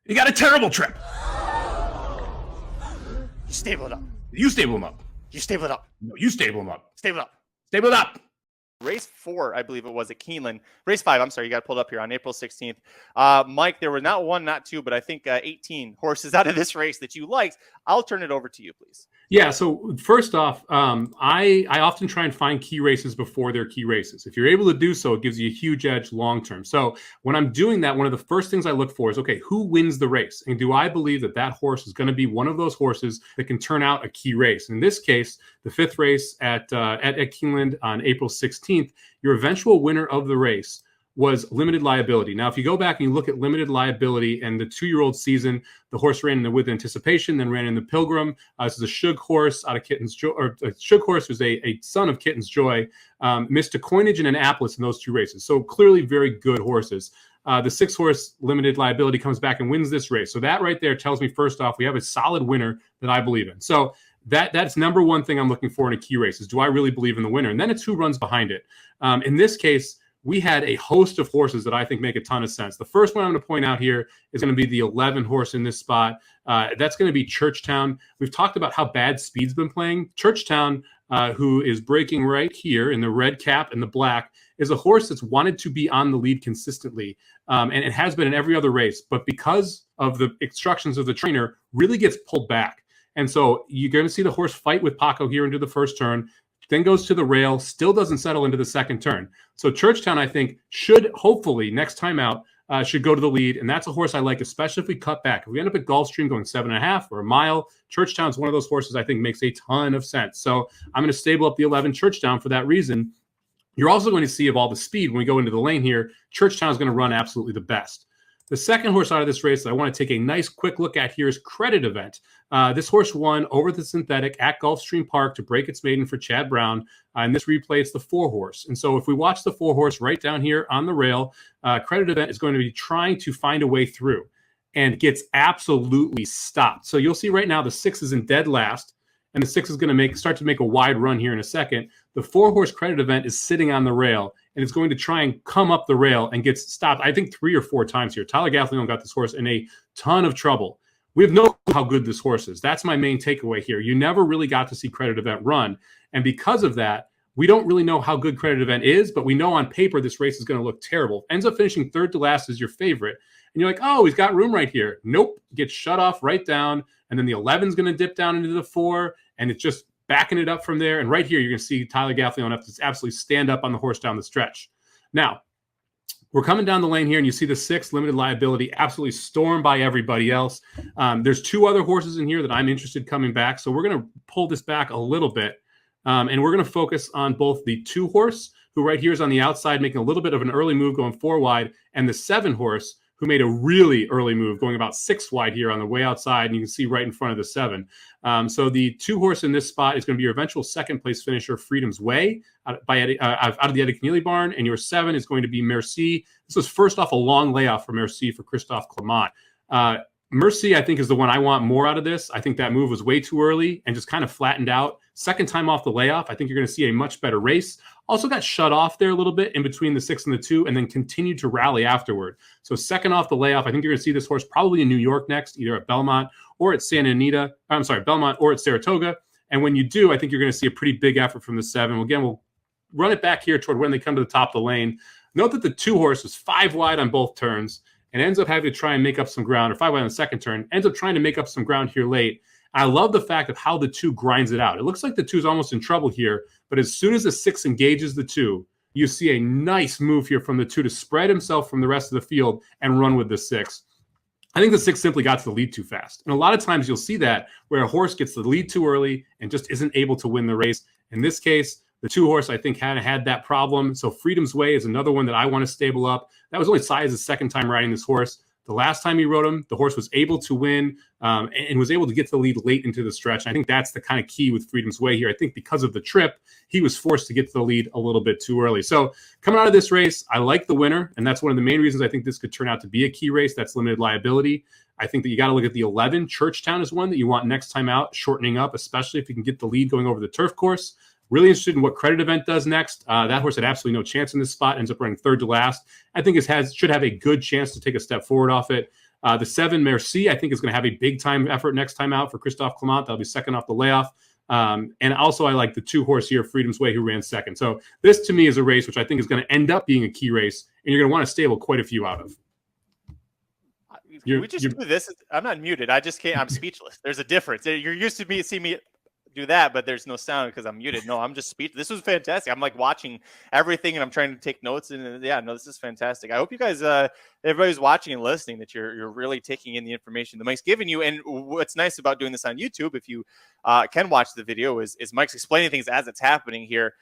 He got a terrible trip. You stable it up. You stable him up. You stable it up. No, you stable him up. Stable it up. Stable it up. Race 4, I believe it was at Keeneland. Race 5, I'm sorry, you got it pulled up here on April 16th. Mike, there were not 1, not 2, but I think 18 horses out of this race that you liked. I'll turn it over to you, please. Yeah, so first off, I often try and find key races before they're key races. If you're able to do so, it gives you a huge edge long term. So when I'm doing that, one of the first things I look for is, okay, who wins the race? And do I believe that that horse is going to be one of those horses that can turn out a key race? In this case, the 5th race at Keeneland on April 16th, your eventual winner of the race was Limited Liability. Now, if you go back and you look at Limited Liability and the 2-year-old season, the horse ran in the With Anticipation, then ran in the Pilgrim. This is a Shug horse out of Kitten's Joy, or a Shug horse who's a son of Kitten's Joy. Missed a coinage and an Annapolis in those 2 races. So clearly very good horses. The 6 horse Limited Liability comes back and wins this race. So that right there tells me, first off, we have a solid winner that I believe in. So that's number one thing I'm looking for in a key race is, do I really believe in the winner? And then it's who runs behind it. In this case, we had a host of horses that I think make a ton of sense. The first one I'm going to point out here is going to be the 11 horse in this spot. That's going to be Churchtown. We've talked about how bad Speed's been playing. Churchtown, who is breaking right here in the red cap and the black, is a horse that's wanted to be on the lead consistently. And it has been in every other race, but because of the instructions of the trainer, really gets pulled back. And so you're going to see the horse fight with Paco here into the first turn, then goes to the rail, still doesn't settle into the second turn. So Churchtown, I think, should hopefully next time out, should go to the lead. And that's a horse I like, especially if we cut back. If we end up at Gulfstream going 7.5 or a mile, Churchtown's one of those horses I think makes a ton of sense. So I'm going to stable up the 11 Churchtown for that reason. You're also going to see, of all the speed, when we go into the lane here, Churchtown is going to run absolutely the best. The second horse out of this race that I want to take a nice quick look at here is Credit Event. This horse won over the synthetic at Gulfstream Park to break its maiden for Chad Brown. In this replay, it's the 4 horse. And so if we watch the 4 horse right down here on the rail, Credit Event is going to be trying to find a way through and gets absolutely stopped. So you'll see right now the 6 is in dead last, and the 6 is going to start to make a wide run here in a second. The 4 horse Credit Event is sitting on the rail, and it's going to try and come up the rail and gets stopped, I think, 3 or 4 times here. Tyler Gaffalione got this horse in a ton of trouble. We have no clue how good this horse is. That's my main takeaway here. You never really got to see Credit Event run. And because of that, we don't really know how good Credit Event is, but we know on paper this race is going to look terrible. Ends up finishing 3rd to last as your favorite. And you're like, oh, he's got room right here. Nope. Gets shut off right down. And then the 11 is going to dip down into the 4, and it's just backing it up from there. And right here, you're going to see Tyler Gaffalione have to absolutely stand up on the horse down the stretch. Now, we're coming down the lane here, and you see the 6 Limited Liability absolutely stormed by everybody else. There's 2 other horses in here that I'm interested coming back. So we're going to pull this back a little bit, and we're going to focus on both the 2 horse, who right here is on the outside making a little bit of an early move going 4 wide, and the 7 horse, who made a really early move going about 6 wide here on the way outside, and you can see right in front of the 7. So the 2 horse in this spot is going to be your eventual second place finisher, Freedom's Way, out of the Eddie Keneally barn, and your 7 is going to be Merci. This was first off a long layoff for Merci for Christophe Clement. Merci, I think, is the one I want more out of this. I think that move was way too early and just kind of flattened out. Second time off the layoff, I think you're going to see a much better race. Also got shut off there a little bit in between the 6 and the 2, and then continued to rally afterward. So second off the layoff, I think you're going to see this horse probably in New York next, either at Belmont or at Belmont or at Saratoga. And when you do, I think you're going to see a pretty big effort from the 7. Again, we'll run it back here toward when they come to the top of the lane. Note that the 2 horse was 5 wide on both turns and ends up having to try and make up some ground, or 5 wide on the second turn, ends up trying to make up some ground here late. I love the fact of how the 2 grinds it out. It looks like the 2 is almost in trouble here, but as soon as the 6 engages the 2, you see a nice move here from the 2 to spread himself from the rest of the field and run with the 6. I think the 6 simply got to the lead too fast. And a lot of times you'll see that where a horse gets the lead too early and just isn't able to win the race. In this case, the 2 horse, I think, had that problem. So Freedom's Way is another one that I want to stable up. That was only Size's second time riding this horse. The last time he rode him, the horse was able to win and was able to get to the lead late into the stretch. And I think that's the kind of key with Freedom's Way here. I think because of the trip, he was forced to get to the lead a little bit too early. So coming out of this race, I like the winner. And that's one of the main reasons I think this could turn out to be a key race. That's Limited Liability. I think that you got to look at the 11. Churchtown is one that you want next time out, shortening up, especially if you can get the lead going over the turf course. Really interested in what Credit Event does next. That horse had absolutely no chance in this spot, ends up running 3rd to last. I think it should have a good chance to take a step forward off it. The 7 Merci, I think, is going to have a big time effort next time out for Christophe Clement. That'll be second off the layoff. And also I like the 2 horse here, Freedom's Way, who ran second. So this to me is a race which I think is going to end up being a key race, and you're going to want to stable quite a few out of. Can we just do this? I'm not muted. I just can't. I'm speechless. There's a difference. You're used to see me do that, but there's no sound because I'm muted. No, I'm just speechless. This was fantastic. I'm like watching everything and I'm trying to take notes. And yeah, no, this is fantastic. I hope you guys, everybody's watching and listening, that you're really taking in the information that Mike's giving you. And what's nice about doing this on YouTube, if you can watch the video, is Mike's explaining things as it's happening here.